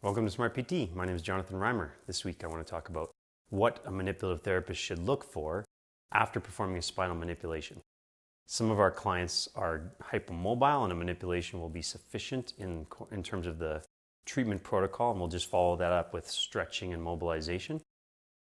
Welcome to Smart PT. My name is Jonathan Reimer. This week I want to talk about what a manipulative therapist should look for after performing a spinal manipulation. Some of our clients are hypomobile and a manipulation will be sufficient in terms of the treatment protocol, and we'll just follow that up with stretching and mobilization.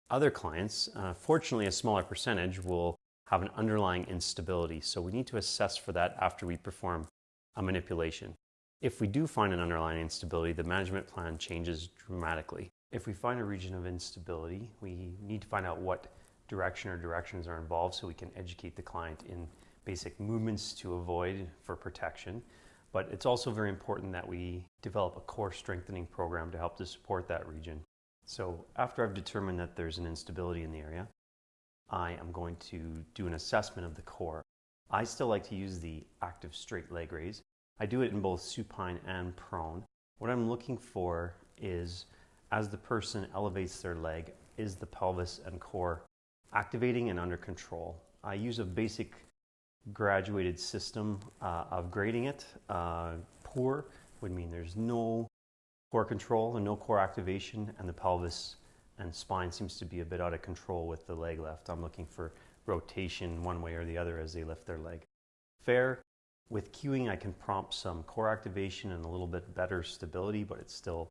Other clients, fortunately a smaller percentage, will have an underlying instability, so we need to assess for that after we perform a manipulation. If we do find an underlying instability, the management plan changes dramatically. If we find a region of instability, we need to find out what direction or directions are involved so we can educate the client in basic movements to avoid for protection. But it's also very important that we develop a core strengthening program to help to support that region. So after I've determined that there's an instability in the area, I am going to do an assessment of the core. I still like to use the active straight leg raise. I do it in both supine and prone. What I'm looking for is, as the person elevates their leg, is the pelvis and core activating and under control? I use a basic graduated system of grading it. Poor would mean there's no core control and no core activation, and the pelvis and spine seems to be a bit out of control with the leg lift. I'm looking for rotation one way or the other as they lift their leg. Fair. With cueing, I can prompt some core activation and a little bit better stability, but it's still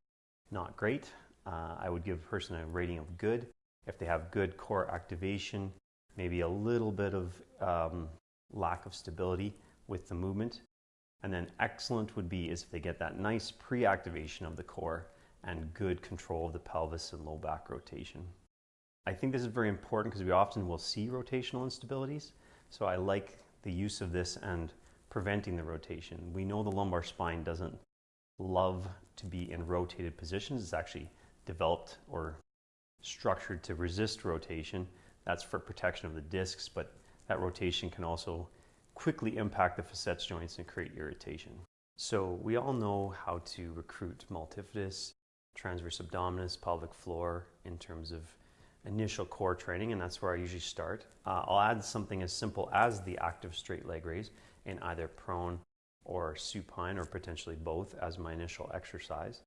not great. I would give a person a rating of good. If they have good core activation, maybe a little bit of lack of stability with the movement. And then excellent would be is if they get that nice pre-activation of the core and good control of the pelvis and low back rotation. I think this is very important because we often will see rotational instabilities. So I like the use of this and preventing the rotation. We know the lumbar spine doesn't love to be in rotated positions. It's actually developed or structured to resist rotation. That's for protection of the discs, but that rotation can also quickly impact the facets joints and create irritation. So we all know how to recruit multifidus, transverse abdominis, pelvic floor in terms of initial core training, and that's where I usually start. I'll add something as simple as the active straight leg raise in either prone or supine, or potentially both, as my initial exercise.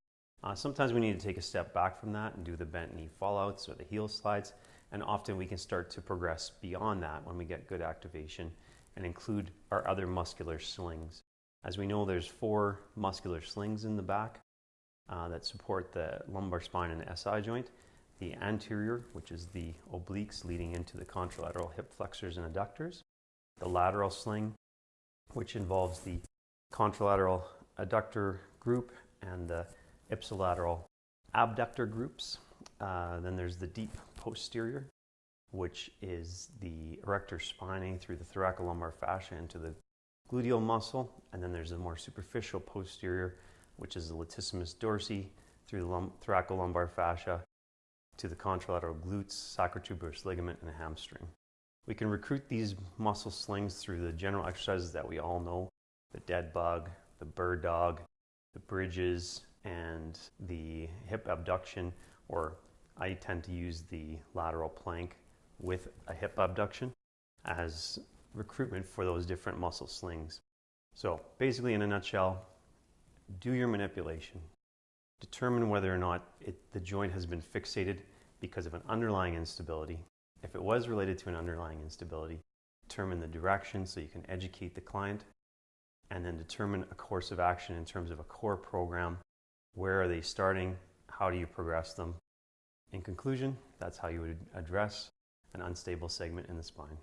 Sometimes we need to take a step back from that and do the bent knee fallouts or the heel slides, and often we can start to progress beyond that when we get good activation and include our other muscular slings. As we know, there's 4 muscular slings in the back that support the lumbar spine and the SI joint. The anterior, which is the obliques leading into the contralateral hip flexors and adductors. The lateral sling, which involves the contralateral adductor group and the ipsilateral abductor groups. Then there's the deep posterior, which is the erector spinae through the thoracolumbar fascia into the gluteal muscle. And then there's the more superficial posterior, which is the latissimus dorsi through the thoracolumbar fascia to the contralateral glutes, sacrotuberous ligament, and the hamstring. We can recruit these muscle slings through the general exercises that we all know: the dead bug, the bird dog, the bridges, and the hip abduction, or I tend to use the lateral plank with a hip abduction as recruitment for those different muscle slings. So basically, in a nutshell, do your manipulation. Determine whether or not the joint has been fixated because of an underlying instability. If it was related to an underlying instability, determine the direction so you can educate the client, and then determine a course of action in terms of a core program. Where are they starting? How do you progress them? In conclusion, that's how you would address an unstable segment in the spine.